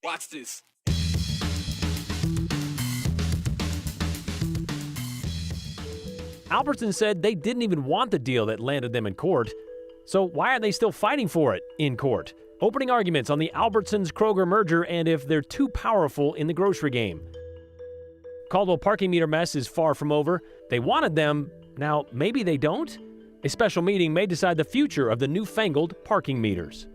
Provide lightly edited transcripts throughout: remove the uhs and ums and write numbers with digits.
Watch this. Albertsons said they didn't even want the deal that landed them in court. So why are they still fighting for it in court? Opening arguments on the Albertsons-Kroger merger and if they're too powerful in the grocery game. Caldwell parking meter mess is far from over. They wanted them. Now, maybe they don't? A special meeting may decide the future of the newfangled parking meters.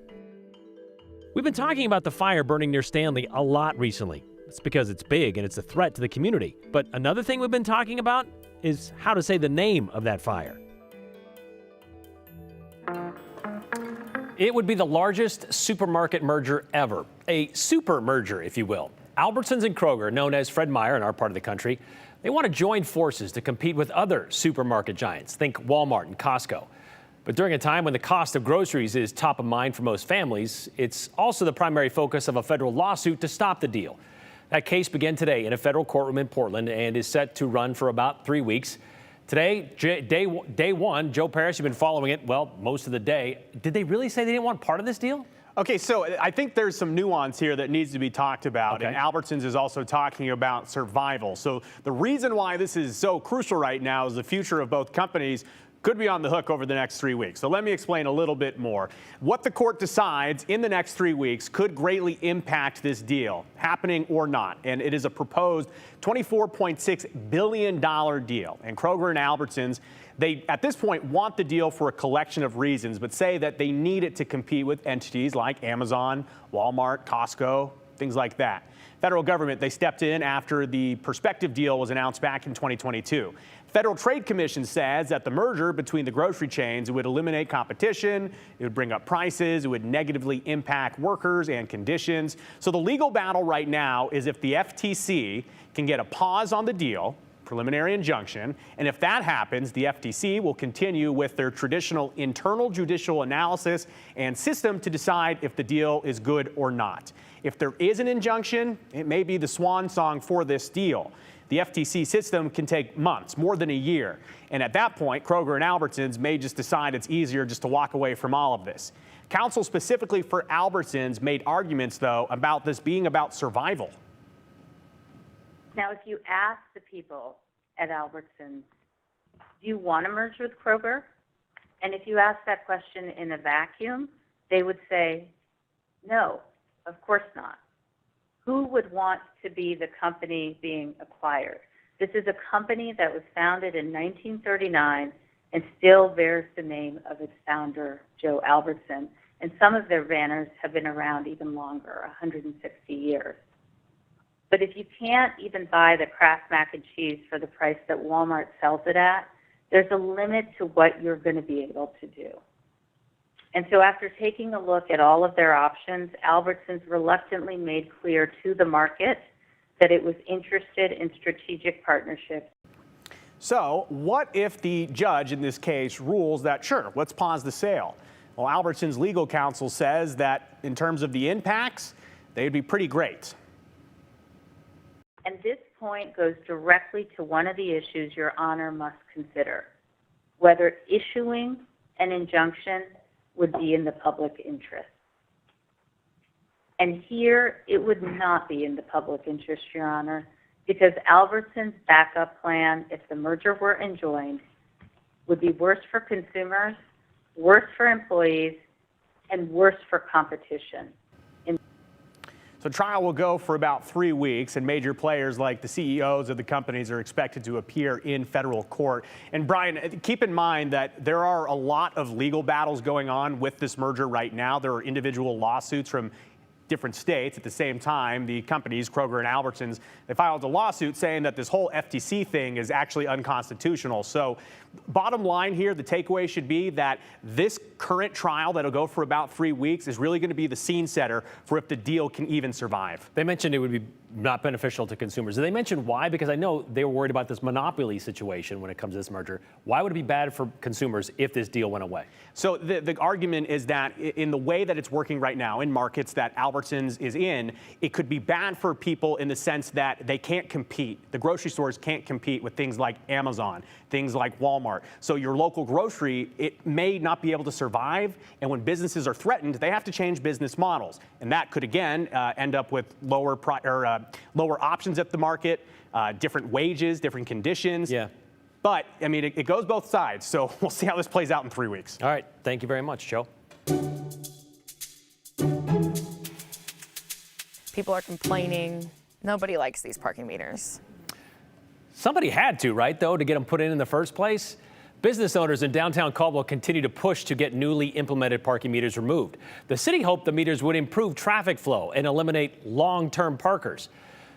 We've been talking about the fire burning near Stanley a lot recently. It's because it's big and it's a threat to the community. But another thing we've been talking about is how to say the name of that fire. It would be the largest supermarket merger ever. A super merger, if you will. Albertsons and Kroger, known as Fred Meyer in our part of the country, they want to join forces to compete with other supermarket giants. Think Walmart and Costco. But during a time when the cost of groceries is top of mind for most families, it's also the primary focus of a federal lawsuit to stop the deal. That case began today in a federal courtroom in Portland and is set to run for about 3 weeks. Today, day one, Joe Parrish, you've been following it, well, most of the day. Did they really say they didn't want part of this deal? Okay, so I think there's some nuance here that needs to be talked about. Okay. And Albertsons is also talking about survival. So the reason why this is so crucial right now is the future of both companies could be on the hook over the next 3 weeks. So let me explain a little bit more. What the court decides in the next 3 weeks could greatly impact this deal, happening or not. And it is a proposed $24.6 billion deal. And Kroger and Albertsons, they, at this point, want the deal for a collection of reasons, but say that they need it to compete with entities like Amazon, Walmart, Costco, things like that. Federal government, they stepped in after the prospective deal was announced back in 2022. Federal Trade Commission says that the merger between the grocery chains would eliminate competition, it would bring up prices, it would negatively impact workers and conditions. So the legal battle right now is if the FTC can get a pause on the deal, preliminary injunction, and if that happens, the FTC will continue with their traditional internal judicial analysis and system to decide if the deal is good or not. If there is an injunction, it may be the swan song for this deal. The FTC system can take months, more than a year. And at that point, Kroger and Albertsons may just decide it's easier just to walk away from all of this. Counsel specifically for Albertsons made arguments, though, about this being about survival. Now, if you ask the people at Albertsons, do you want to merge with Kroger? And if you ask that question in a vacuum, they would say, no, of course not. Who would want to be the company being acquired? This is a company that was founded in 1939 and still bears the name of its founder, Joe Albertson. And some of their banners have been around even longer, 160 years. But if you can't even buy the Kraft mac and cheese for the price that Walmart sells it at, there's a limit to what you're going to be able to do. And so after taking a look at all of their options, Albertsons reluctantly made clear to the market that it was interested in strategic partnerships. So what if the judge in this case rules that, sure, let's pause the sale? Well, Albertsons legal counsel says that in terms of the impacts, they'd be pretty great. And this point goes directly to one of the issues Your Honor must consider, whether issuing an injunction would be in the public interest. And here, it would not be in the public interest, Your Honor, because Albertsons' backup plan, if the merger were enjoined, would be worse for consumers, worse for employees, and worse for competition. So trial will go for about 3 weeks, and major players like the CEOs of the companies are expected to appear in federal court. And Brian, keep in mind that there are a lot of legal battles going on with this merger right now. There are individual lawsuits from different states. At the same time, the companies, Kroger and Albertsons, they filed a lawsuit saying that this whole FTC thing is actually unconstitutional. So bottom line here, the takeaway should be that this current trial that'll go for about 3 weeks is really going to be the scene setter for if the deal can even survive. They mentioned it would be not beneficial to consumers. Did they mention why? Because I know they were worried about this monopoly situation when it comes to this merger. Why would it be bad for consumers if this deal went away? So the argument is that in the way that it's working right now in markets that Albertsons Albertsons is in, it could be bad for people in the sense that they can't compete. The grocery stores can't compete with things like Amazon, things like Walmart. So your local grocery, it may not be able to survive. And when businesses are threatened, they have to change business models. And that could, again, end up with lower options at the market, different wages, different conditions. Yeah. But, I mean, it goes both sides. So we'll see how this plays out in 3 weeks. All right. Thank you very much, Joe. People are complaining. Nobody likes these parking meters. Somebody had to, right, though, to get them put in the first place? Business owners in downtown Caldwell continue to push to get newly implemented parking meters removed. The city hoped the meters would improve traffic flow and eliminate long-term parkers.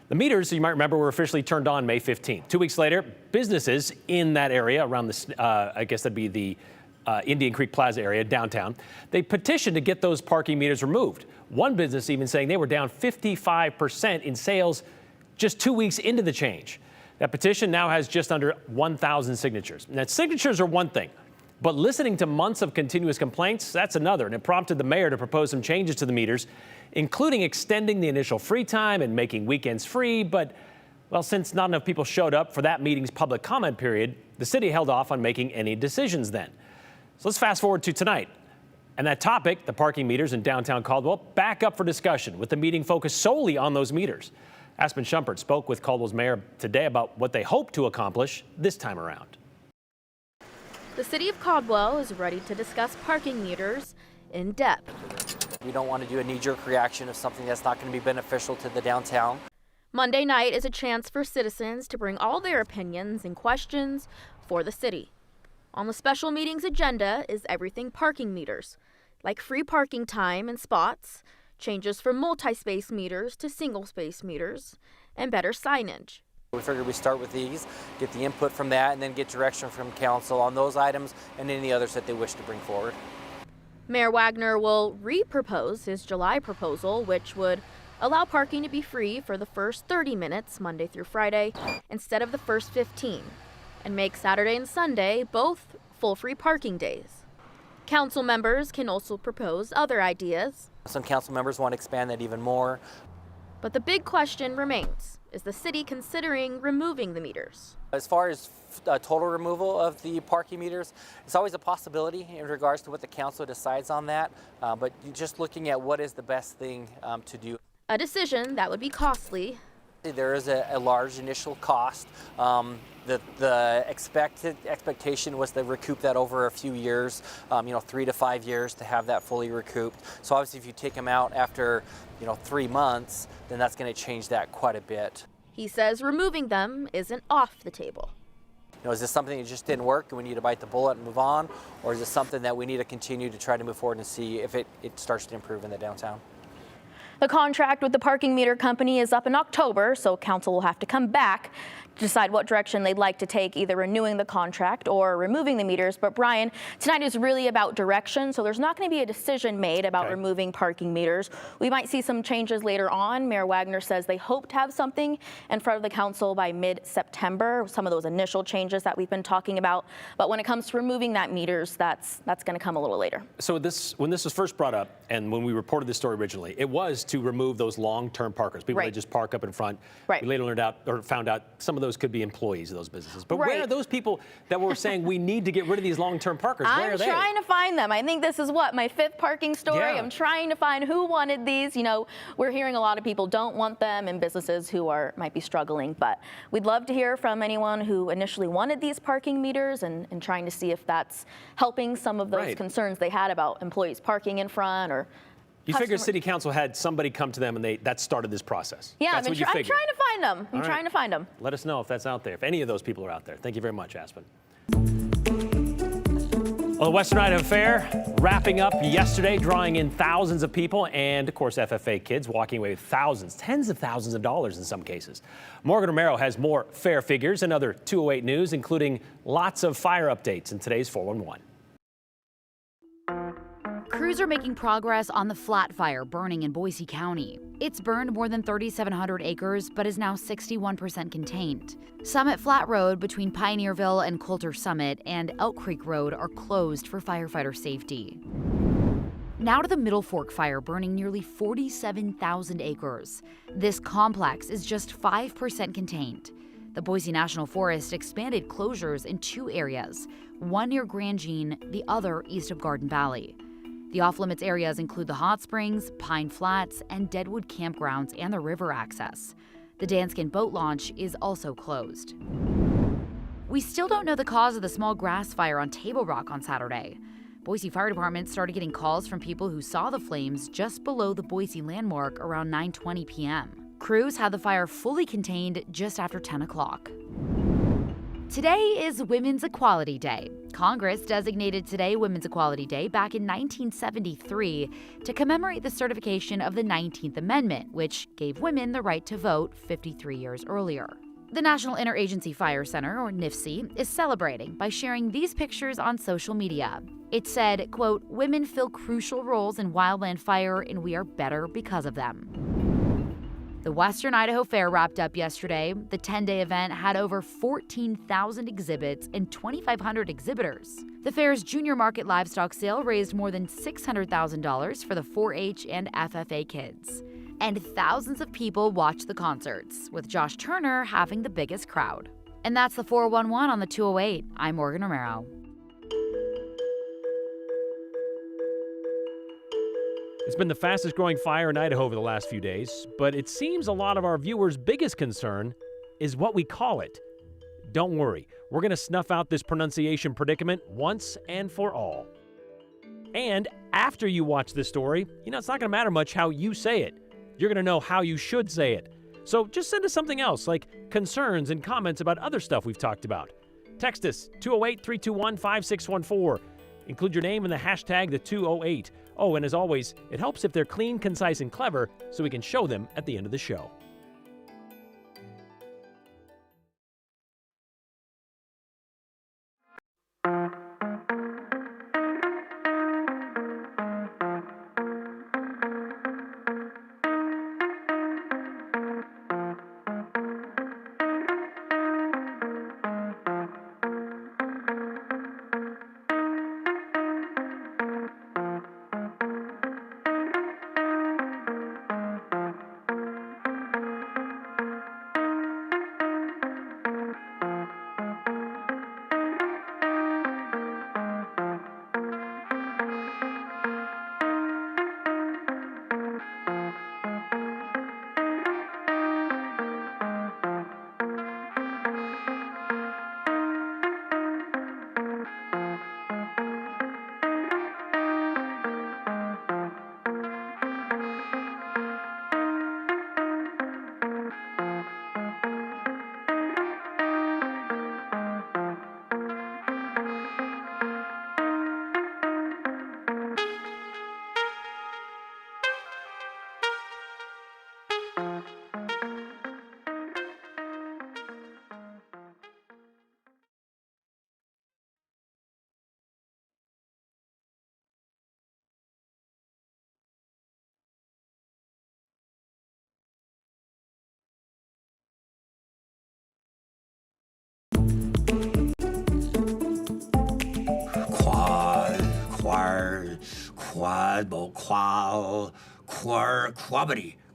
The meters, you might remember, were officially turned on May 15th. 2 weeks later, businesses in that area around the, I guess that'd be the Indian Creek Plaza area downtown, they petitioned to get those parking meters removed. One business even saying they were down 55% in sales just 2 weeks into the change. That petition now has just under 1,000 signatures. Now, signatures are one thing, but listening to months of continuous complaints, that's another. And it prompted the mayor to propose some changes to the meters, including extending the initial free time and making weekends free. But, well, since not enough people showed up for that meeting's public comment period, the city held off on making any decisions then. So let's fast forward to tonight. And that topic, the parking meters in downtown Caldwell, back up for discussion with the meeting focused solely on those meters. Aspen Shumpert spoke with Caldwell's mayor today about what they hope to accomplish this time around. The city of Caldwell is ready to discuss parking meters in depth. We don't want to do a knee-jerk reaction of something that's not going to be beneficial to the downtown. Monday night is a chance for citizens to bring all their opinions and questions for the city. On the special meeting's agenda is everything parking meters, like free parking time and spots, changes from multi-space meters to single-space meters, and better signage. We figured we start with these, get the input from that, and then get direction from council on those items and any others that they wish to bring forward. Mayor Wagner will re-propose his July proposal, which would allow parking to be free for the first 30 minutes, Monday through Friday, instead of the first 15, and make Saturday and Sunday both full free parking days. Council members can also propose other ideas. Some council members want to expand that even more. But the big question remains, is the city considering removing the meters? As far as total removal of the parking meters, it's always a possibility in regards to what the council decides on that, but you're just looking at what is the best thing to do. A decision that would be costly. There is a large initial cost. The expectation was to recoup that over a few years, 3 to 5 years to have that fully recouped. So obviously if you take them out after 3 months, then that's going to change that quite a bit. He says removing them isn't off the table. Is this something that just didn't work and we need to bite the bullet and move on? Or is this something that we need to continue to try to move forward and see if it starts to improve in the downtown? The contract with the parking meter company is up in October, so council will have to come back to decide what direction they'd like to take, either renewing the contract or removing the meters. But Brian, tonight is really about direction, so there's not going to be a decision made about removing parking meters. We might see some changes later on. Mayor Wagner says they hope to have something in front of the council by mid-September, some of those initial changes that we've been talking about. But when it comes to removing that meters, that's going to come a little later. So when this was first brought up, and when we reported this story originally, it was to remove those long-term parkers, people that just park up in front. We later learned out or found out some of those could be employees of those businesses. But where are those people that were saying we need to get rid of these long-term parkers? Where are they? I'm trying to find them. I think this is my 5th parking story. I'm trying to find who wanted these. We're hearing a lot of people don't want them and businesses who might be struggling. But we'd love to hear from anyone who initially wanted these parking meters and trying to see if that's helping some of those concerns they had about employees parking in front or You figure City Council had somebody come to them and that started this process. Yeah, that's what you figured. I'm trying to find them. I'm trying to find them. Let us know if that's out there, if any of those people are out there. Thank you very much, Aspen. Well, the Western Idaho Fair wrapping up yesterday, drawing in thousands of people and, of course, FFA kids walking away with thousands, tens of thousands of dollars in some cases. Morgan Romero has more fair figures and other 208 news, including lots of fire updates in today's 411. Crews are making progress on the flat fire burning in Boise County. It's burned more than 3,700 acres, but is now 61% contained. Summit Flat Road between Pioneerville and Coulter Summit and Elk Creek Road are closed for firefighter safety. Now to the Middle Fork fire burning nearly 47,000 acres. This complex is just 5% contained. The Boise National Forest expanded closures in 2 areas, one near Grand Jean, the other east of Garden Valley. The off-limits areas include the hot springs, Pine Flats, and Deadwood campgrounds and the river access. The Danskin boat launch is also closed. We still don't know the cause of the small grass fire on Table Rock on Saturday. Boise Fire Department started getting calls from people who saw the flames just below the Boise landmark around 9:20 p.m. Crews had the fire fully contained just after 10 o'clock. Today is Women's Equality Day. Congress designated today Women's Equality Day back in 1973 to commemorate the certification of the 19th Amendment, which gave women the right to vote 53 years earlier. The National Interagency Fire Center, or NIFC, is celebrating by sharing these pictures on social media. It said, quote, "Women fill crucial roles in wildland fire and we are better because of them." The Western Idaho Fair wrapped up yesterday. The 10-day event had over 14,000 exhibits and 2,500 exhibitors. The fair's junior market livestock sale raised more than $600,000 for the 4-H and FFA kids. And thousands of people watched the concerts, with Josh Turner having the biggest crowd. And that's the 411 on the 208. I'm Morgan Romero. It's been the fastest growing fire in Idaho over the last few days, but it seems a lot of our viewers' biggest concern is what we call it. Don't worry, we're going to snuff out this pronunciation predicament once and for all. And after you watch this story, it's not going to matter much how you say it. You're going to know how you should say it. So just send us something else, like concerns and comments about other stuff we've talked about. Text us, 208-321-5614. Include your name and the hashtag the 208. Oh, and as always, it helps if they're clean, concise, and clever so we can show them at the end of the show.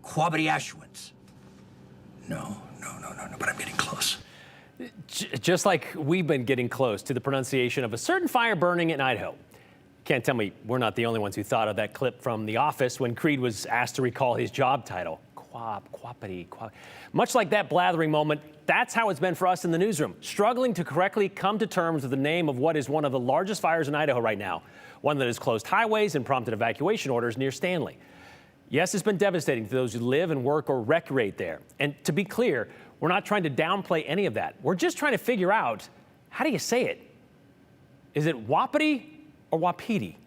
Quabity Ashwins. No, but I'm getting close. Just like we've been getting close to the pronunciation of a certain fire burning in Idaho. Can't tell me we're not the only ones who thought of that clip from The Office when Creed was asked to recall his job title. Quapity. Much like that blathering moment, that's how it's been for us in the newsroom, struggling to correctly come to terms with the name of what is one of the largest fires in Idaho right now, one that has closed highways and prompted evacuation orders near Stanley. Yes, it's been devastating to those who live and work or recreate there. And to be clear, we're not trying to downplay any of that. We're just trying to figure out, how do you say it? Is it Wapiti or Wapiti?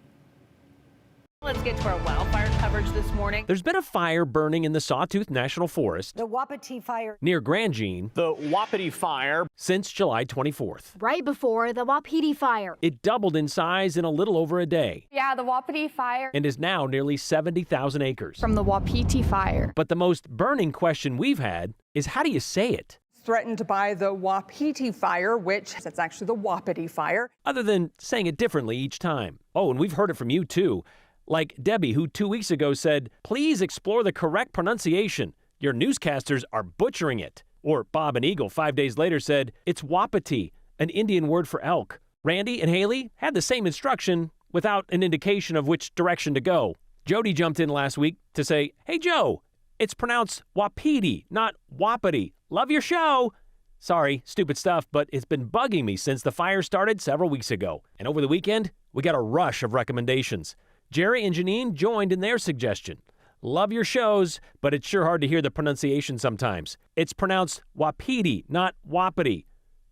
Let's get to our wildfire coverage this morning. There's been a fire burning in the Sawtooth National Forest, the Wapiti fire, near Grand Jean, The Wapiti fire, since July 24th. Right before the Wapiti fire. It doubled in size in a little over a day. Yeah, the Wapiti fire. And is now nearly 70,000 acres. From the Wapiti fire. But the most burning question we've had is, how do you say it? Threatened by the Wapiti fire, which it's actually the Wapiti fire. Other than saying it differently each time. Oh, and we've heard it from you too. Like Debbie, who 2 weeks ago said, please explore the correct pronunciation. Your newscasters are butchering it. Or Bob and Eagle 5 days later said, it's Wapiti, an Indian word for elk. Randy and Haley had the same instruction without an indication of which direction to go. Jody jumped in last week to say, hey Joe, it's pronounced Wapiti, not Wapiti. Love your show. Sorry, stupid stuff, but it's been bugging me since the fire started several weeks ago. And over the weekend, we got a rush of recommendations. Jerry and Janine joined in their suggestion. Love your shows, but it's sure hard to hear the pronunciation sometimes. It's pronounced Wapiti, not Wapiti.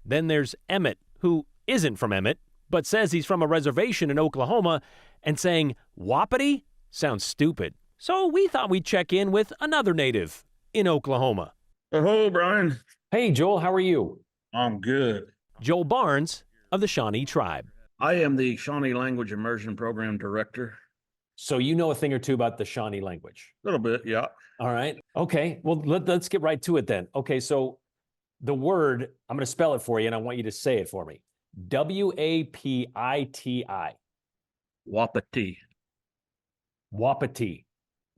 Then there's Emmett, who isn't from Emmett, but says he's from a reservation in Oklahoma, and saying Wapiti sounds stupid. So we thought we'd check in with another native in Oklahoma. Hello, Brian. Hey, Joel, how are you? I'm good. Joel Barnes of the Shawnee Tribe. I am the Shawnee Language Immersion Program Director. So you know a thing or two about the Shawnee language? A little bit, yeah. All right. Okay. Well, let's get right to it then. Okay. So the word, I'm going to spell it for you, and I want you to say it for me. Wapiti. Wapiti. Wapiti.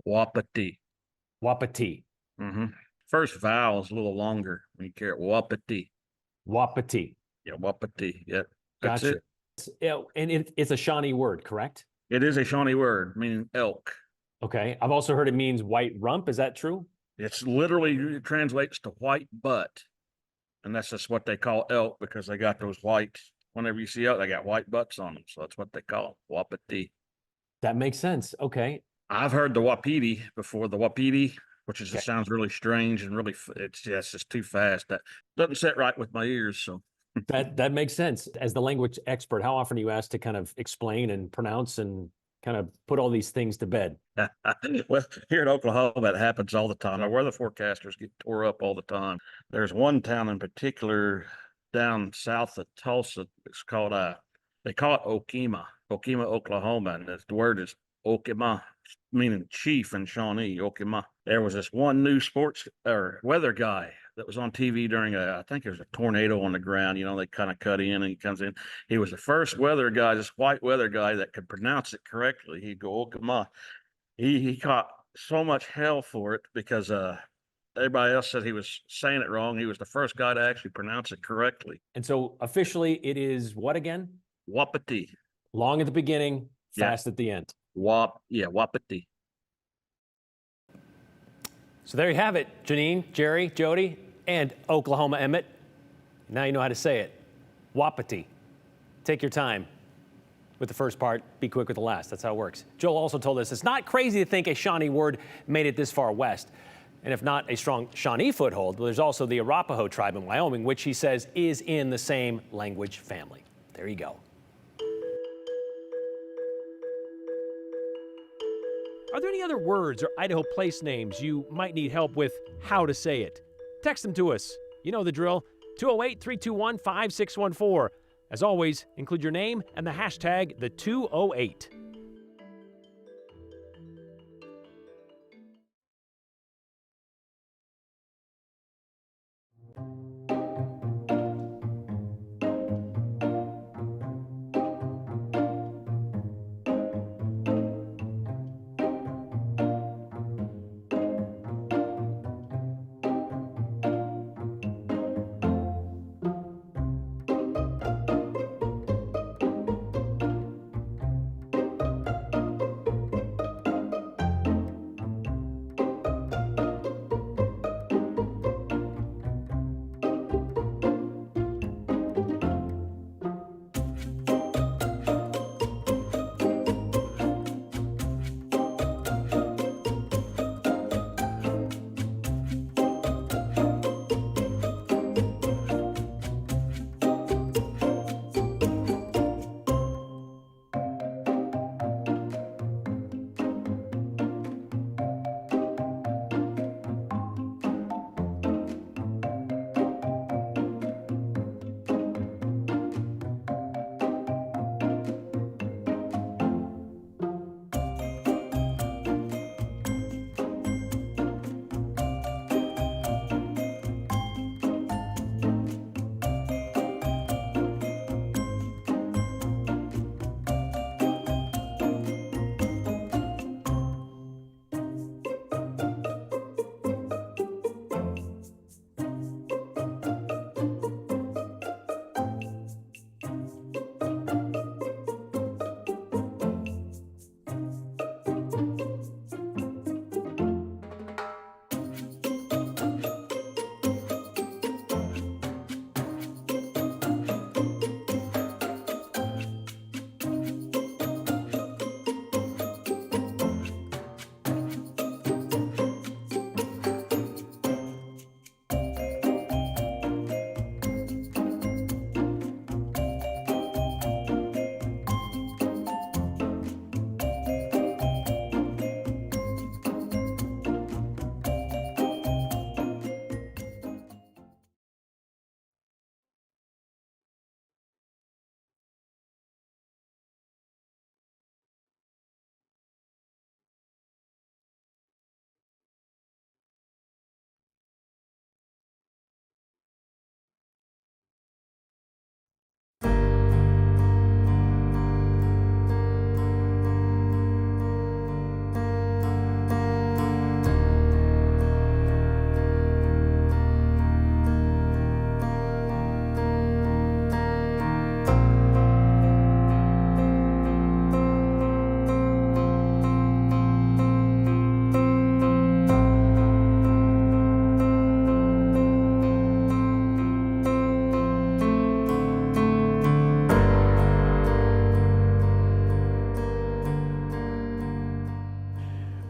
Wapiti. Wapiti. Mm-hmm. First vowel is a little longer when you carry it. Wapiti. Wapiti. Yeah, Wapiti. Yeah. That's Gotcha. it. And it's a Shawnee word, correct? It is a Shawnee word, meaning elk. Okay. I've also heard it means white rump. Is that true? It's literally, it translates to white butt. And that's just what they call elk because they got those white, whenever you see elk, they got white butts on them. So that's what they call them, Wapiti. That makes sense. Okay. I've heard the Wapiti before, the Wapiti, which is, it sounds really strange and really, it's just too fast. That doesn't sit right with my ears. So that makes sense. As the language expert, how often are you asked to kind of explain and pronounce and kind of put all these things to bed? Well, here in Oklahoma, it happens all the time. Our weather forecasters get tore up all the time. There's one town in particular down south of Tulsa. It's called, they call it Okemah, Oklahoma. And the word is Okemah, meaning chief in Shawnee, Okemah. There was this one new sports or weather guy that was on TV during I think there was a tornado on the ground. You know, they kind of cut in and he comes in. He was the first weather guy, this white weather guy that could pronounce it correctly. He'd go, Okemah. He caught so much hell for it because everybody else said he was saying it wrong. He was the first guy to actually pronounce it correctly. And so officially it is what again? Wapiti. Long at the beginning, fast at the end. Wapiti. So there you have it, Janine, Jerry, Jody, and Oklahoma Emmett. Now you know how to say it. Wapiti. Take your time with the first part, be quick with the last. That's how it works. Joel also told us it's not crazy to think a Shawnee word made it this far west. And if not a strong Shawnee foothold, well, there's also the Arapaho tribe in Wyoming, which he says is in the same language family. There you go. Are there any other words or Idaho place names you might need help with how to say it? Text them to us. You know the drill. 208-321-5614. As always, include your name and the hashtag #the208.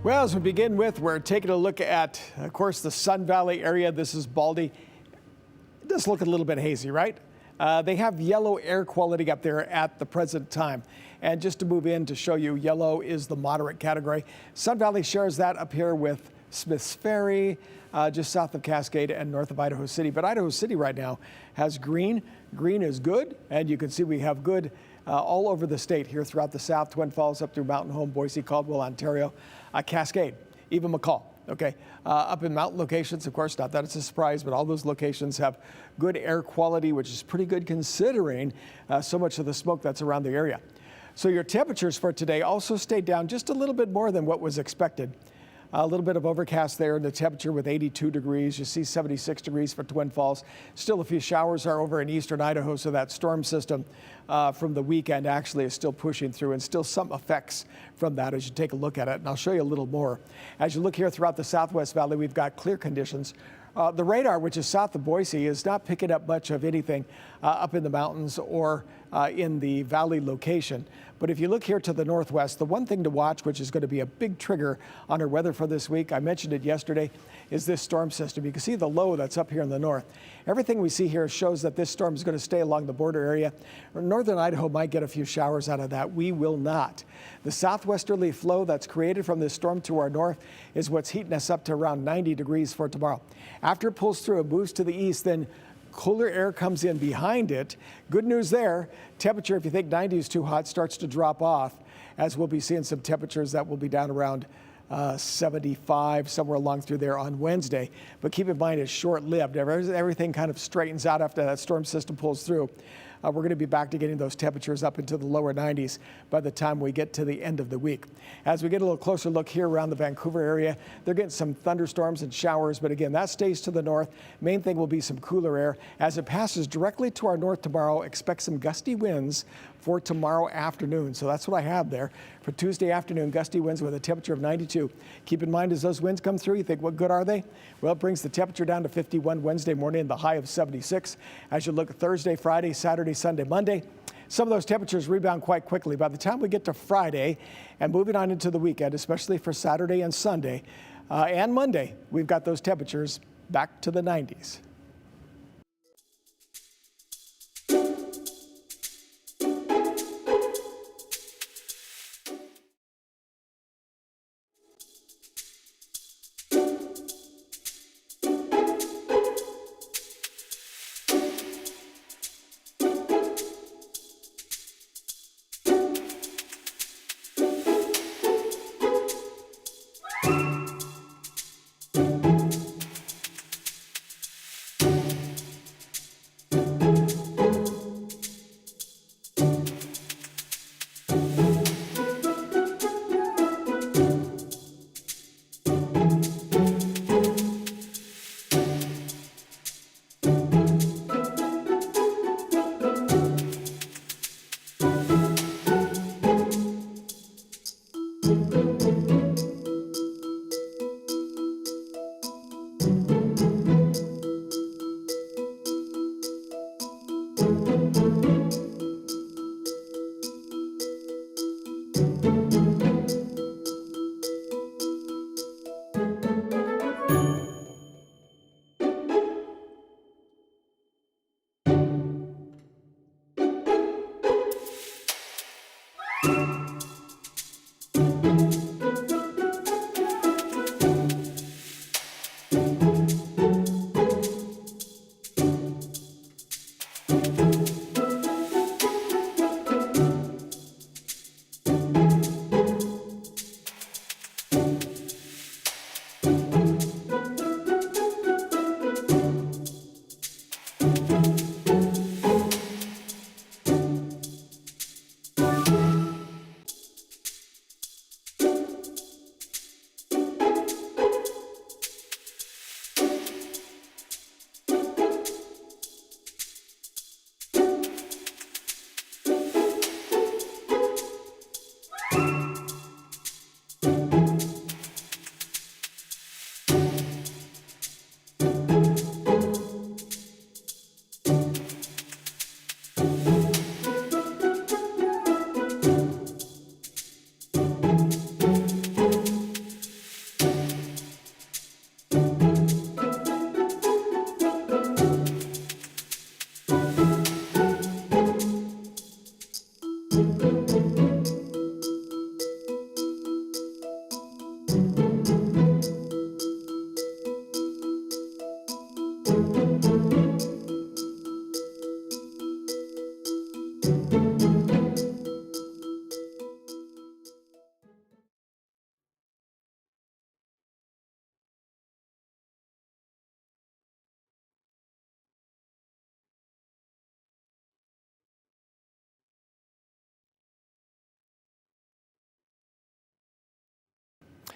Well, as we begin with, we're taking a look at, of course, the Sun Valley area. This is Baldy. It does look a little bit hazy, right? They have yellow air quality up there at the present time. And just to move in to show you, yellow is the moderate category. Sun Valley shares that up here with Smiths Ferry, just south of Cascade and north of Idaho City. But Idaho City right now has green. Green is good, and you can see we have good all over the state here throughout the south, Twin Falls up through Mountain Home, Boise, Caldwell, Ontario, Cascade, even McCall. Okay, up in mountain locations, of course, not that it's a surprise, but all those locations have good air quality, which is pretty good considering so much of the smoke that's around the area. So your temperatures for today also stayed down just a little bit more than what was expected. A little bit of overcast there, and the temperature with 82 degrees. You see 76 degrees for Twin Falls. Still a few showers are over in eastern Idaho, so that storm system from the weekend actually is still pushing through, and still some effects from that as you take a look at it. And I'll show you a little more. As you look here throughout the Southwest Valley, we've got clear conditions. The radar, which is south of Boise, is not picking up much of anything up in the mountains or in the valley location. But if you look here to the northwest, the one thing to watch, which is going to be a big trigger on our weather for this week, I mentioned it yesterday, is this storm system. You can see the low that's up here in the north. Everything we see here shows that this storm is going to stay along the border area. Northern Idaho might get a few showers out of that. We will not. The southwesterly flow that's created from this storm to our north is what's heating us up to around 90 degrees for tomorrow. After it pulls through and moves to the east, then cooler air comes in behind it. Good news there. Temperature, if you think 90 is too hot, starts to drop off, as we'll be seeing some temperatures that will be down around 75, somewhere along through there on Wednesday. But keep in mind, it's short-lived. Everything kind of straightens out after that storm system pulls through. We're going to be back to getting those temperatures up into the lower 90s by the time we get to the end of the week. As we get a little closer look here around the Vancouver area, they're getting some thunderstorms and showers, but again, that stays to the north. Main thing will be some cooler air. As it passes directly to our north tomorrow, expect some gusty winds for tomorrow afternoon. So that's what I have there for Tuesday afternoon, gusty winds with a temperature of 92. Keep in mind, as those winds come through, you think, what good are they? Well, it brings the temperature down to 51 Wednesday morning and the high of 76. As you look at Thursday, Friday, Saturday, Sunday, Monday, some of those temperatures rebound quite quickly. By the time we get to Friday and moving on into the weekend, especially for Saturday and Sunday and Monday, we've got those temperatures back to the 90s.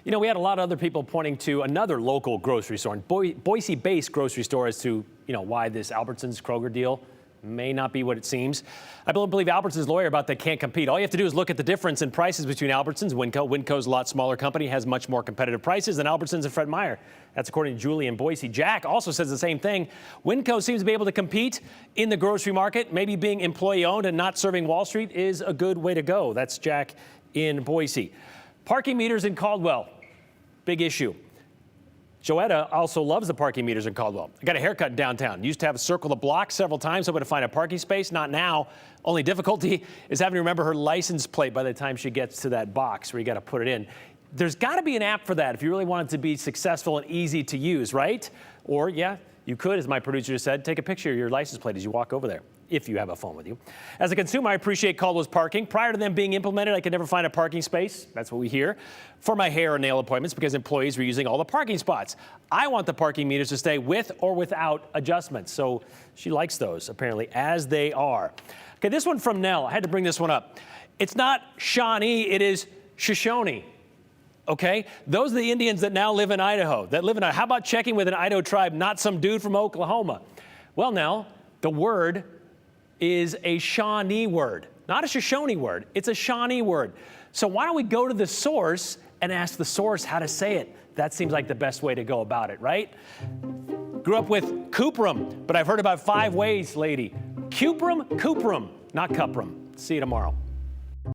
You know, we had a lot of other people pointing to another local grocery store, and Boise-based grocery store, as to, why this Albertsons Kroger deal may not be what it seems. I don't believe Albertsons' lawyer about they can't compete. All you have to do is look at the difference in prices between Albertsons and Winco. Winco's a lot smaller company, has much more competitive prices than Albertsons and Fred Meyer. That's according to Julie in Boise. Jack also says the same thing. Winco seems to be able to compete in the grocery market. Maybe being employee-owned and not serving Wall Street is a good way to go. That's Jack in Boise. Parking meters in Caldwell, big issue. Joetta also loves the parking meters in Caldwell. I got a haircut in downtown. Used to have to circle the block several times hoping to find a parking space. Not now. Only difficulty is having to remember her license plate by the time she gets to that box where you got to put it in. There's got to be an app for that if you really want it to be successful and easy to use, right? Or, yeah, you could, as my producer just said, take a picture of your license plate as you walk over there, if you have a phone with you. As a consumer, I appreciate Caldwell's parking. Prior to them being implemented, I could never find a parking space. That's what we hear. For my hair and nail appointments, because employees were using all the parking spots. I want the parking meters to stay with or without adjustments. So she likes those, apparently, as they are. Okay, this one from Nell. I had to bring this one up. It's not Shawnee, it is Shoshone. Okay? Those are the Indians that now live in Idaho. How about checking with an Idaho tribe, not some dude from Oklahoma? Well, Nell, the word is a Shawnee word, not a Shoshone word. It's a Shawnee word. So why don't we go to the source and ask the source how to say it? That seems like the best way to go about it, right? Grew up with Cuprum, but I've heard about 5 ways, lady. Cuprum, not Cuprum. See you tomorrow.